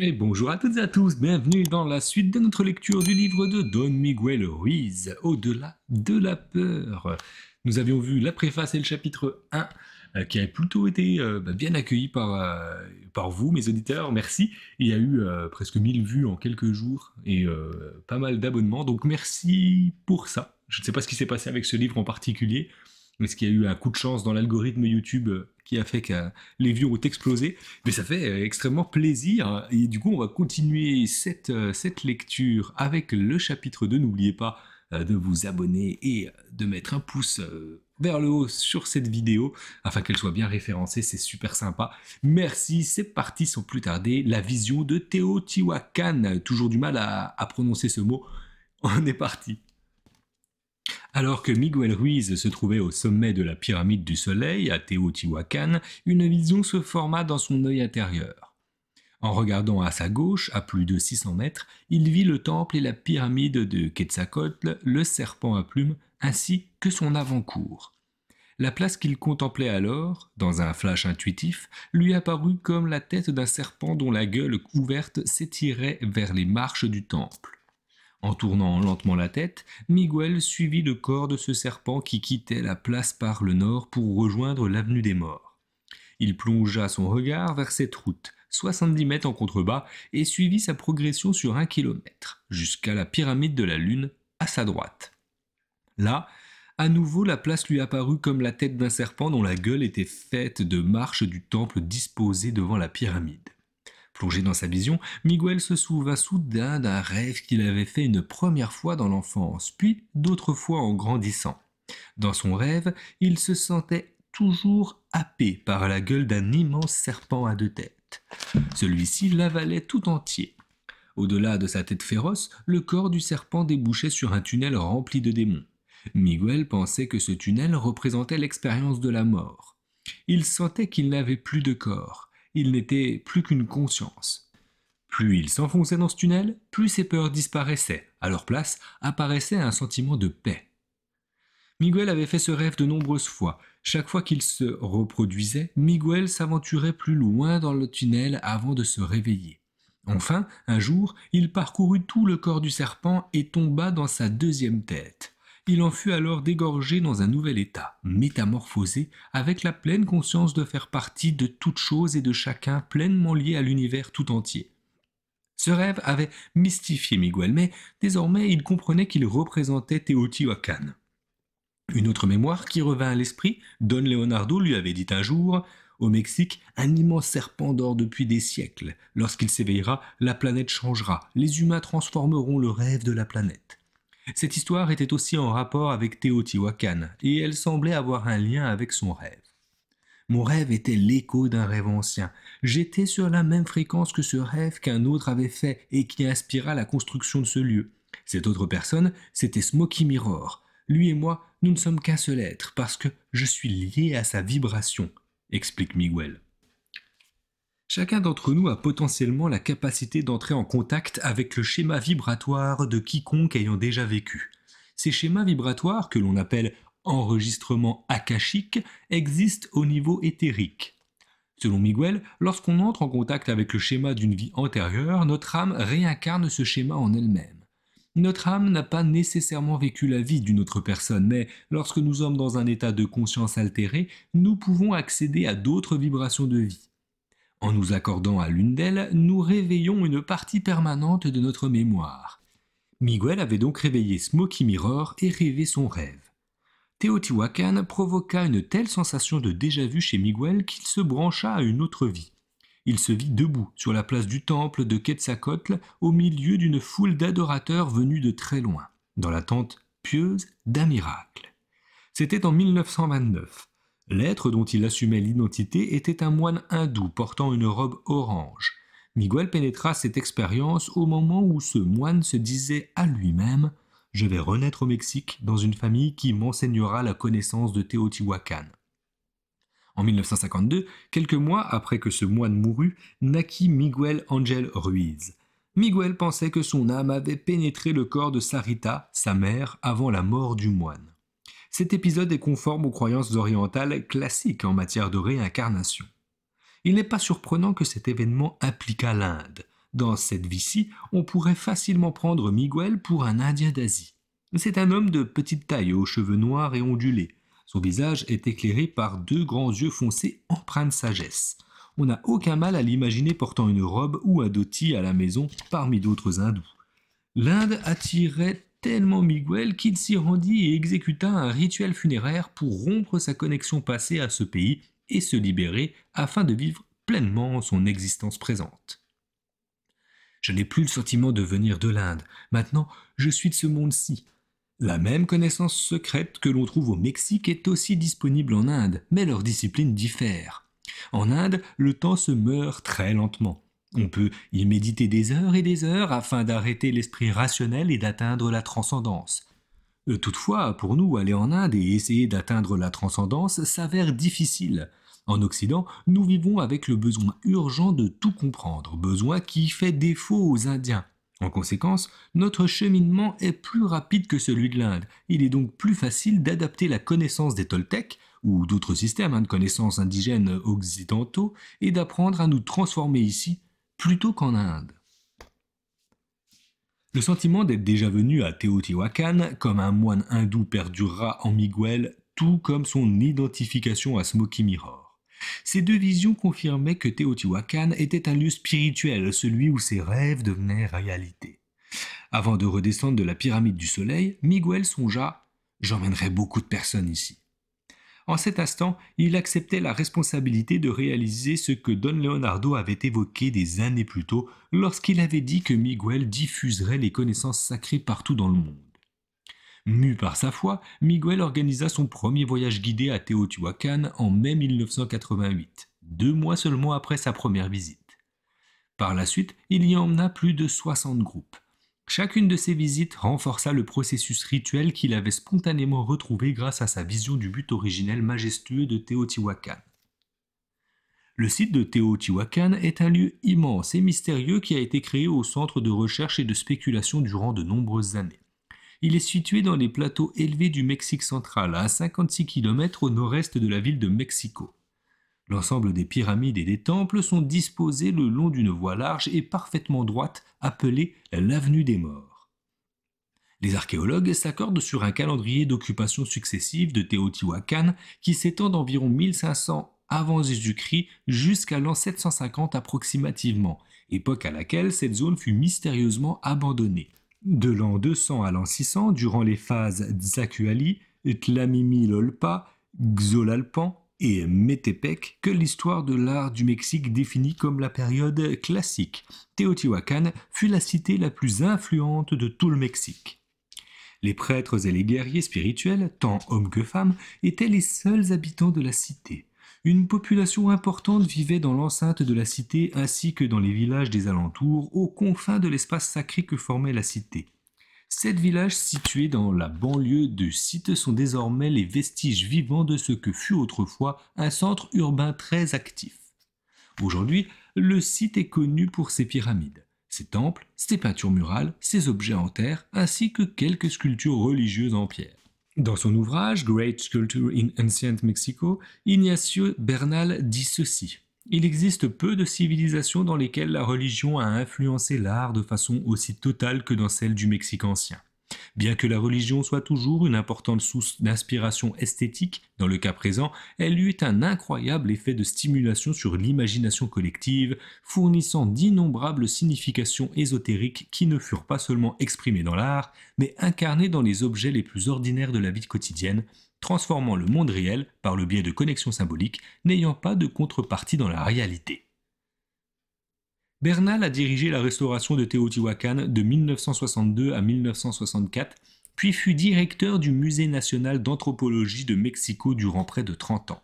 Et bonjour à toutes et à tous, bienvenue dans la suite de notre lecture du livre de Don Miguel Ruiz, Au-delà de la peur. Nous avions vu la préface et le chapitre 1 qui a plutôt été bien accueilli par vous, mes auditeurs, merci. Il y a eu presque 1000 vues en quelques jours et pas mal d'abonnements, donc merci pour ça. Je ne sais pas ce qui s'est passé avec ce livre en particulier, est-ce qu'il y a eu un coup de chance dans l'algorithme YouTube qui a fait que les vues ont explosé? Mais ça fait extrêmement plaisir. Et du coup, on va continuer cette lecture avec le chapitre 2. N'oubliez pas de vous abonner et de mettre un pouce vers le haut sur cette vidéo afin qu'elle soit bien référencée. C'est super sympa. Merci. C'est parti sans plus tarder. La vision de Teotihuacan. Toujours du mal à prononcer ce mot. On est parti. Alors que Miguel Ruiz se trouvait au sommet de la pyramide du Soleil, à Teotihuacan, une vision se forma dans son œil intérieur. En regardant à sa gauche, à plus de 600 mètres, il vit le temple et la pyramide de Quetzalcoatl, le serpent à plumes, ainsi que son avant-cour. La place qu'il contemplait alors, dans un flash intuitif, lui apparut comme la tête d'un serpent dont la gueule ouverte s'étirait vers les marches du temple. En tournant lentement la tête, Miguel suivit le corps de ce serpent qui quittait la place par le nord pour rejoindre l'avenue des Morts. Il plongea son regard vers cette route, 70 mètres en contrebas, et suivit sa progression sur 1 kilomètre, jusqu'à la pyramide de la Lune, à sa droite. Là, à nouveau la place lui apparut comme la tête d'un serpent dont la gueule était faite de marches du temple disposées devant la pyramide. Plongé dans sa vision, Miguel se souvint soudain d'un rêve qu'il avait fait une première fois dans l'enfance, puis d'autres fois en grandissant. Dans son rêve, il se sentait toujours happé par la gueule d'un immense serpent à 2 têtes. Celui-ci l'avalait tout entier. Au-delà de sa tête féroce, le corps du serpent débouchait sur un tunnel rempli de démons. Miguel pensait que ce tunnel représentait l'expérience de la mort. Il sentait qu'il n'avait plus de corps. Il n'était plus qu'une conscience. Plus il s'enfonçait dans ce tunnel, plus ses peurs disparaissaient. À leur place apparaissait un sentiment de paix. Miguel avait fait ce rêve de nombreuses fois. Chaque fois qu'il se reproduisait, Miguel s'aventurait plus loin dans le tunnel avant de se réveiller. Enfin, un jour, il parcourut tout le corps du serpent et tomba dans sa deuxième tête. Il en fut alors dégorgé dans un nouvel état, métamorphosé, avec la pleine conscience de faire partie de toute chose et de chacun pleinement lié à l'univers tout entier. Ce rêve avait mystifié Miguel, mais désormais il comprenait qu'il représentait Teotihuacan. Une autre mémoire qui revint à l'esprit, Don Leonardo lui avait dit un jour « Au Mexique, un immense serpent dort depuis des siècles. Lorsqu'il s'éveillera, la planète changera. Les humains transformeront le rêve de la planète. » Cette histoire était aussi en rapport avec Teotihuacan, et elle semblait avoir un lien avec son rêve. Mon rêve était l'écho d'un rêve ancien. J'étais sur la même fréquence que ce rêve qu'un autre avait fait et qui inspira la construction de ce lieu. Cette autre personne, c'était Smoky Mirror. Lui et moi, nous ne sommes qu'un seul être, parce que je suis lié à sa vibration, explique Miguel. Chacun d'entre nous a potentiellement la capacité d'entrer en contact avec le schéma vibratoire de quiconque ayant déjà vécu. Ces schémas vibratoires, que l'on appelle enregistrement akashique, existent au niveau éthérique. Selon Miguel, lorsqu'on entre en contact avec le schéma d'une vie antérieure, notre âme réincarne ce schéma en elle-même. Notre âme n'a pas nécessairement vécu la vie d'une autre personne, mais lorsque nous sommes dans un état de conscience altéré, nous pouvons accéder à d'autres vibrations de vie. En nous accordant à l'une d'elles, nous réveillons une partie permanente de notre mémoire. Miguel avait donc réveillé Smoky Mirror et rêvé son rêve. Teotihuacan provoqua une telle sensation de déjà-vu chez Miguel qu'il se brancha à une autre vie. Il se vit debout sur la place du temple de Quetzalcoatl au milieu d'une foule d'adorateurs venus de très loin, dans l'attente pieuse d'un miracle. C'était en 1929. L'être dont il assumait l'identité était un moine hindou portant une robe orange. Miguel pénétra cette expérience au moment où ce moine se disait à lui-même « Je vais renaître au Mexique dans une famille qui m'enseignera la connaissance de Teotihuacan ». En 1952, quelques mois après que ce moine mourut, naquit Miguel Ángel Ruiz. Miguel pensait que son âme avait pénétré le corps de Sarita, sa mère, avant la mort du moine. Cet épisode est conforme aux croyances orientales classiques en matière de réincarnation. Il n'est pas surprenant que cet événement impliquât l'Inde. Dans cette vie-ci, on pourrait facilement prendre Miguel pour un Indien d'Asie. C'est un homme de petite taille, aux cheveux noirs et ondulés. Son visage est éclairé par 2 grands yeux foncés empreints de sagesse. On n'a aucun mal à l'imaginer portant une robe ou un dhoti à la maison parmi d'autres hindous. L'Inde attirait tellement Miguel qu'il s'y rendit et exécuta un rituel funéraire pour rompre sa connexion passée à ce pays et se libérer afin de vivre pleinement son existence présente. Je n'ai plus le sentiment de venir de l'Inde. Maintenant, je suis de ce monde-ci. La même connaissance secrète que l'on trouve au Mexique est aussi disponible en Inde, mais leurs disciplines diffèrent. En Inde, le temps se meurt très lentement. On peut y méditer des heures et des heures afin d'arrêter l'esprit rationnel et d'atteindre la transcendance. Toutefois, pour nous, aller en Inde et essayer d'atteindre la transcendance s'avère difficile. En Occident, nous vivons avec le besoin urgent de tout comprendre, besoin qui fait défaut aux Indiens. En conséquence, notre cheminement est plus rapide que celui de l'Inde. Il est donc plus facile d'adapter la connaissance des Toltecs, ou d'autres systèmes de connaissances indigènes occidentaux, et d'apprendre à nous transformer ici, plutôt qu'en Inde. Le sentiment d'être déjà venu à Teotihuacan, comme un moine hindou, perdurera en Miguel, tout comme son identification à Smoky Mirror. Ces 2 visions confirmaient que Teotihuacan était un lieu spirituel, celui où ses rêves devenaient réalité. Avant de redescendre de la pyramide du soleil, Miguel songea « J'emmènerai beaucoup de personnes ici ». En cet instant, il acceptait la responsabilité de réaliser ce que Don Leonardo avait évoqué des années plus tôt lorsqu'il avait dit que Miguel diffuserait les connaissances sacrées partout dans le monde. Mu par sa foi, Miguel organisa son premier voyage guidé à Teotihuacan en mai 1988, 2 mois seulement après sa première visite. Par la suite, il y emmena plus de 60 groupes. Chacune de ces visites renforça le processus rituel qu'il avait spontanément retrouvé grâce à sa vision du but originel majestueux de Teotihuacan. Le site de Teotihuacan est un lieu immense et mystérieux qui a été créé au centre de recherche et de spéculation durant de nombreuses années. Il est situé dans les plateaux élevés du Mexique central, à 56 km au nord-est de la ville de Mexico. L'ensemble des pyramides et des temples sont disposés le long d'une voie large et parfaitement droite appelée l'avenue des morts. Les archéologues s'accordent sur un calendrier d'occupation successive de Teotihuacan qui s'étend d'environ 1500 avant Jésus-Christ jusqu'à l'an 750 approximativement, époque à laquelle cette zone fut mystérieusement abandonnée. De l'an 200 à l'an 600, durant les phases Tzacuali, Tlamimilolpa, Xolalpan et Métépec, que l'histoire de l'art du Mexique définit comme la période classique, Teotihuacan fut la cité la plus influente de tout le Mexique. Les prêtres et les guerriers spirituels, tant hommes que femmes, étaient les seuls habitants de la cité. Une population importante vivait dans l'enceinte de la cité ainsi que dans les villages des alentours, aux confins de l'espace sacré que formait la cité. 7 villages situés dans la banlieue du site sont désormais les vestiges vivants de ce que fut autrefois un centre urbain très actif. Aujourd'hui, le site est connu pour ses pyramides, ses temples, ses peintures murales, ses objets en terre, ainsi que quelques sculptures religieuses en pierre. Dans son ouvrage Great Sculpture in Ancient Mexico, Ignacio Bernal dit ceci. Il existe peu de civilisations dans lesquelles la religion a influencé l'art de façon aussi totale que dans celle du Mexique ancien. Bien que la religion soit toujours une importante source d'inspiration esthétique, dans le cas présent, elle eut un incroyable effet de stimulation sur l'imagination collective, fournissant d'innombrables significations ésotériques qui ne furent pas seulement exprimées dans l'art, mais incarnées dans les objets les plus ordinaires de la vie quotidienne, transformant le monde réel par le biais de connexions symboliques n'ayant pas de contrepartie dans la réalité. Bernal a dirigé la restauration de Teotihuacan de 1962 à 1964, puis fut directeur du Musée national d'anthropologie de Mexico durant près de 30 ans.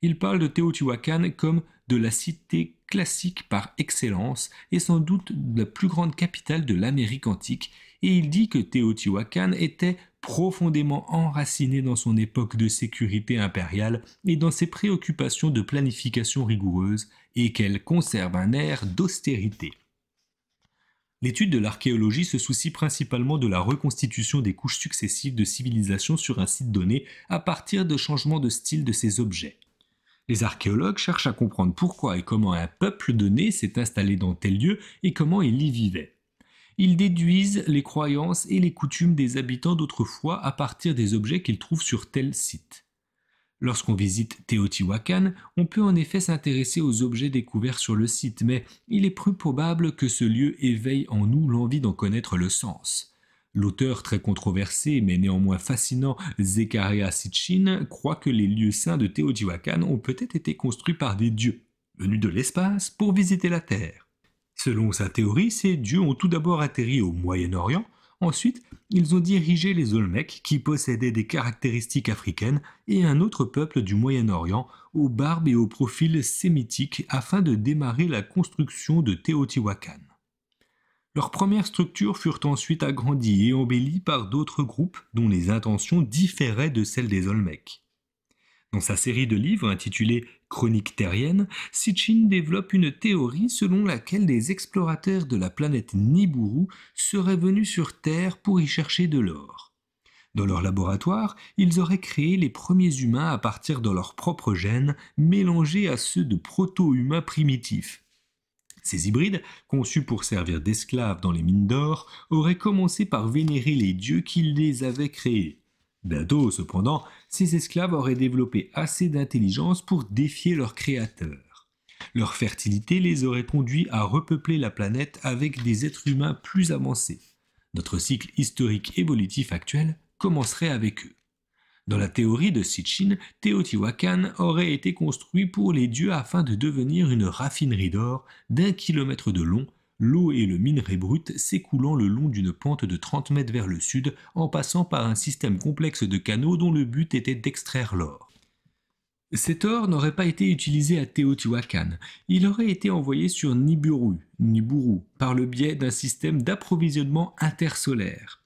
Il parle de Teotihuacan comme de la cité classique par excellence et sans doute la plus grande capitale de l'Amérique antique, et il dit que Teotihuacan était profondément enraciné dans son époque de sécurité impériale et dans ses préoccupations de planification rigoureuse, et qu'elle conserve un air d'austérité. L'étude de l'archéologie se soucie principalement de la reconstitution des couches successives de civilisations sur un site donné à partir de changements de style de ces objets. Les archéologues cherchent à comprendre pourquoi et comment un peuple donné s'est installé dans tel lieu et comment il y vivait. Ils déduisent les croyances et les coutumes des habitants d'autrefois à partir des objets qu'ils trouvent sur tel site. Lorsqu'on visite Teotihuacan, on peut en effet s'intéresser aux objets découverts sur le site, mais il est plus probable que ce lieu éveille en nous l'envie d'en connaître le sens. L'auteur très controversé mais néanmoins fascinant Zecharia Sitchin croit que les lieux saints de Teotihuacan ont peut-être été construits par des dieux, venus de l'espace pour visiter la Terre. Selon sa théorie, ces dieux ont tout d'abord atterri au Moyen-Orient, ensuite ils ont dirigé les Olmecs qui possédaient des caractéristiques africaines et un autre peuple du Moyen-Orient aux barbes et au profil sémitique afin de démarrer la construction de Teotihuacan. Leurs premières structures furent ensuite agrandies et embellies par d'autres groupes dont les intentions différaient de celles des Olmecs. Dans sa série de livres intitulée Chroniques terriennes, Sitchin développe une théorie selon laquelle des explorateurs de la planète Nibiru seraient venus sur Terre pour y chercher de l'or. Dans leur laboratoire, ils auraient créé les premiers humains à partir de leurs propres gènes mélangés à ceux de proto-humains primitifs. Ces hybrides, conçus pour servir d'esclaves dans les mines d'or, auraient commencé par vénérer les dieux qui les avaient créés. Bientôt, cependant, ces esclaves auraient développé assez d'intelligence pour défier leur créateur. Leur fertilité les aurait conduits à repeupler la planète avec des êtres humains plus avancés. Notre cycle historique évolutif actuel commencerait avec eux. Dans la théorie de Sitchin, Teotihuacan aurait été construit pour les dieux afin de devenir une raffinerie d'or d'1 kilomètre de long, l'eau et le minerai brut s'écoulant le long d'une pente de 30 mètres vers le sud en passant par un système complexe de canaux dont le but était d'extraire l'or. Cet or n'aurait pas été utilisé à Teotihuacan, il aurait été envoyé sur Nibiru, par le biais d'un système d'approvisionnement intersolaire.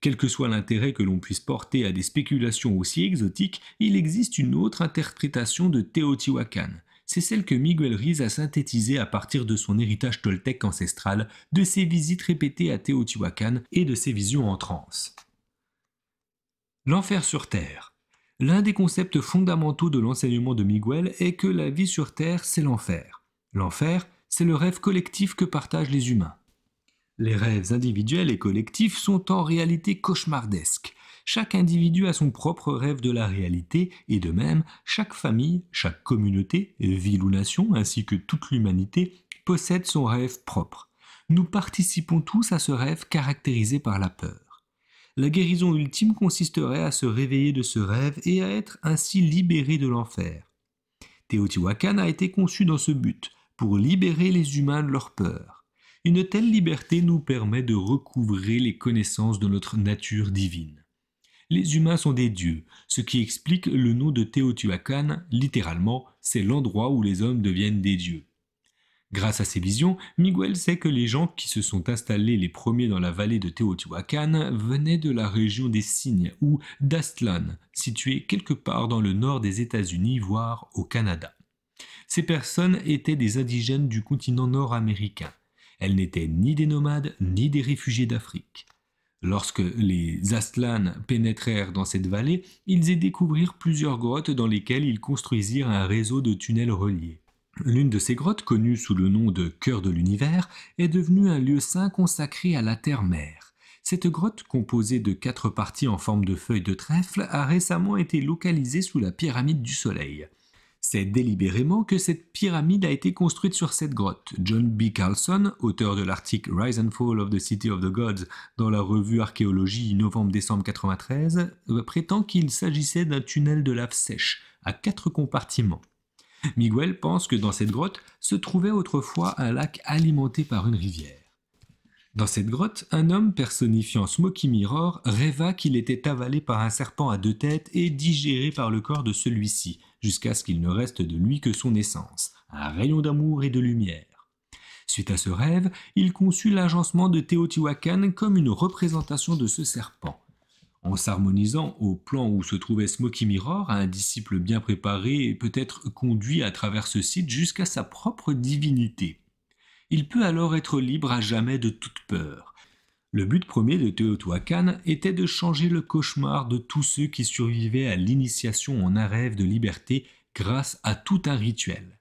Quel que soit l'intérêt que l'on puisse porter à des spéculations aussi exotiques, il existe une autre interprétation de Teotihuacan. C'est celle que Miguel Ruiz a synthétisée à partir de son héritage toltèque ancestral, de ses visites répétées à Teotihuacan et de ses visions en transe. L'enfer sur Terre. L'un des concepts fondamentaux de l'enseignement de Miguel est que la vie sur Terre, c'est l'enfer. L'enfer, c'est le rêve collectif que partagent les humains. Les rêves individuels et collectifs sont en réalité cauchemardesques. Chaque individu a son propre rêve de la réalité et de même, chaque famille, chaque communauté, ville ou nation, ainsi que toute l'humanité, possède son rêve propre. Nous participons tous à ce rêve caractérisé par la peur. La guérison ultime consisterait à se réveiller de ce rêve et à être ainsi libéré de l'enfer. Teotihuacan a été conçu dans ce but, pour libérer les humains de leur peur. Une telle liberté nous permet de recouvrer les connaissances de notre nature divine. Les humains sont des dieux, ce qui explique le nom de Teotihuacan, littéralement, c'est l'endroit où les hommes deviennent des dieux. Grâce à ces visions, Miguel sait que les gens qui se sont installés les premiers dans la vallée de Teotihuacan venaient de la région des Cygnes ou d'Aztlán, située quelque part dans le nord des États-Unis, voire au Canada. Ces personnes étaient des indigènes du continent nord-américain. Elles n'étaient ni des nomades ni des réfugiés d'Afrique. Lorsque les Aztlán pénétrèrent dans cette vallée, ils y découvrirent plusieurs grottes dans lesquelles ils construisirent un réseau de tunnels reliés. L'une de ces grottes, connue sous le nom de Cœur de l'Univers, est devenue un lieu saint consacré à la Terre-Mère. Cette grotte, composée de 4 parties en forme de feuilles de trèfle, a récemment été localisée sous la pyramide du Soleil. C'est délibérément que cette pyramide a été construite sur cette grotte. John B. Carlson, auteur de l'article Rise and Fall of the City of the Gods dans la revue Archéologie novembre-décembre 93, prétend qu'il s'agissait d'un tunnel de lave sèche, à 4 compartiments. Miguel pense que dans cette grotte se trouvait autrefois un lac alimenté par une rivière. Dans cette grotte, un homme personnifiant Smoky Mirror rêva qu'il était avalé par un serpent à 2 têtes et digéré par le corps de celui-ci, jusqu'à ce qu'il ne reste de lui que son essence, un rayon d'amour et de lumière. Suite à ce rêve, il conçut l'agencement de Teotihuacan comme une représentation de ce serpent. En s'harmonisant au plan où se trouvait Smoky Mirror, un disciple bien préparé peut être conduit à travers ce site jusqu'à sa propre divinité. Il peut alors être libre à jamais de toute peur. Le but premier de Teotihuacan était de changer le cauchemar de tous ceux qui survivaient à l'initiation en un rêve de liberté grâce à tout un rituel.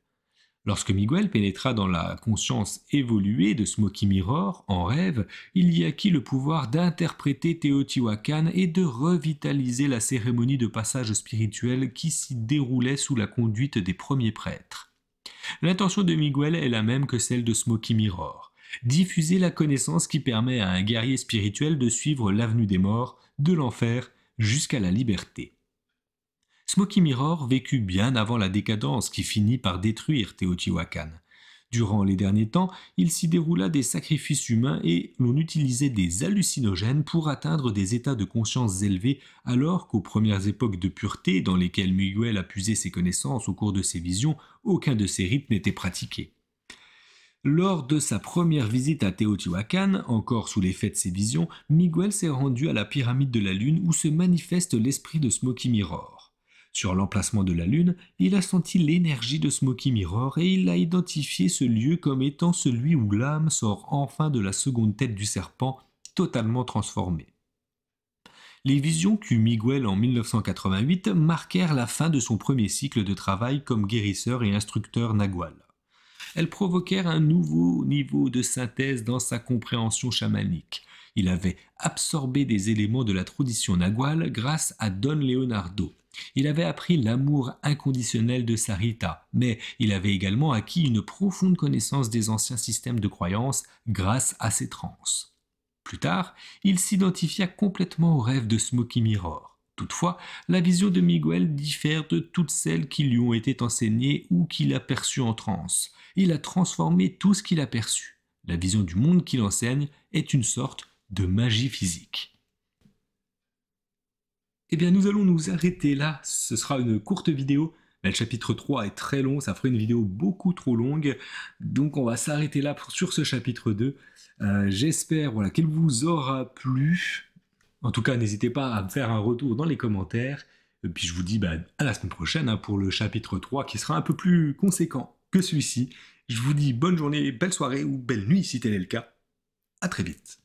Lorsque Miguel pénétra dans la conscience évoluée de Smoky Mirror, en rêve, il y acquit le pouvoir d'interpréter Teotihuacan et de revitaliser la cérémonie de passage spirituel qui s'y déroulait sous la conduite des premiers prêtres. L'intention de Miguel est la même que celle de Smoky Mirror: diffuser la connaissance qui permet à un guerrier spirituel de suivre l'avenue des morts, de l'enfer jusqu'à la liberté. Smoky Mirror vécut bien avant la décadence qui finit par détruire Teotihuacan. Durant les derniers temps, il s'y déroula des sacrifices humains et l'on utilisait des hallucinogènes pour atteindre des états de conscience élevés, alors qu'aux premières époques de pureté dans lesquelles Miguel a puisé ses connaissances au cours de ses visions, aucun de ces rites n'était pratiqué. Lors de sa première visite à Teotihuacan, encore sous l'effet de ses visions, Miguel s'est rendu à la pyramide de la Lune où se manifeste l'esprit de Smoky Mirror. Sur l'emplacement de la Lune, il a senti l'énergie de Smoky Mirror et il a identifié ce lieu comme étant celui où l'âme sort enfin de la seconde tête du serpent, totalement transformée. Les visions qu'eut Miguel en 1988 marquèrent la fin de son premier cycle de travail comme guérisseur et instructeur nagual. Elles provoquèrent un nouveau niveau de synthèse dans sa compréhension chamanique. Il avait absorbé des éléments de la tradition nagual grâce à Don Leonardo. Il avait appris l'amour inconditionnel de Sarita, mais il avait également acquis une profonde connaissance des anciens systèmes de croyances grâce à ses transes. Plus tard, il s'identifia complètement au rêve de Smoky Mirror. Toutefois, la vision de Miguel diffère de toutes celles qui lui ont été enseignées ou qu'il a perçues en transe. Il a transformé tout ce qu'il a perçu. La vision du monde qu'il enseigne est une sorte de magie physique. Eh bien, nous allons nous arrêter là. Ce sera une courte vidéo. Le chapitre 3 est très long, ça ferait une vidéo beaucoup trop longue. Donc, on va s'arrêter là sur ce chapitre 2. J'espère qu'il vous aura plu. En tout cas, n'hésitez pas à me faire un retour dans les commentaires. Et puis, je vous dis à la semaine prochaine pour le chapitre 3 qui sera un peu plus conséquent que celui-ci. Je vous dis bonne journée, belle soirée ou belle nuit si tel est le cas. À très vite.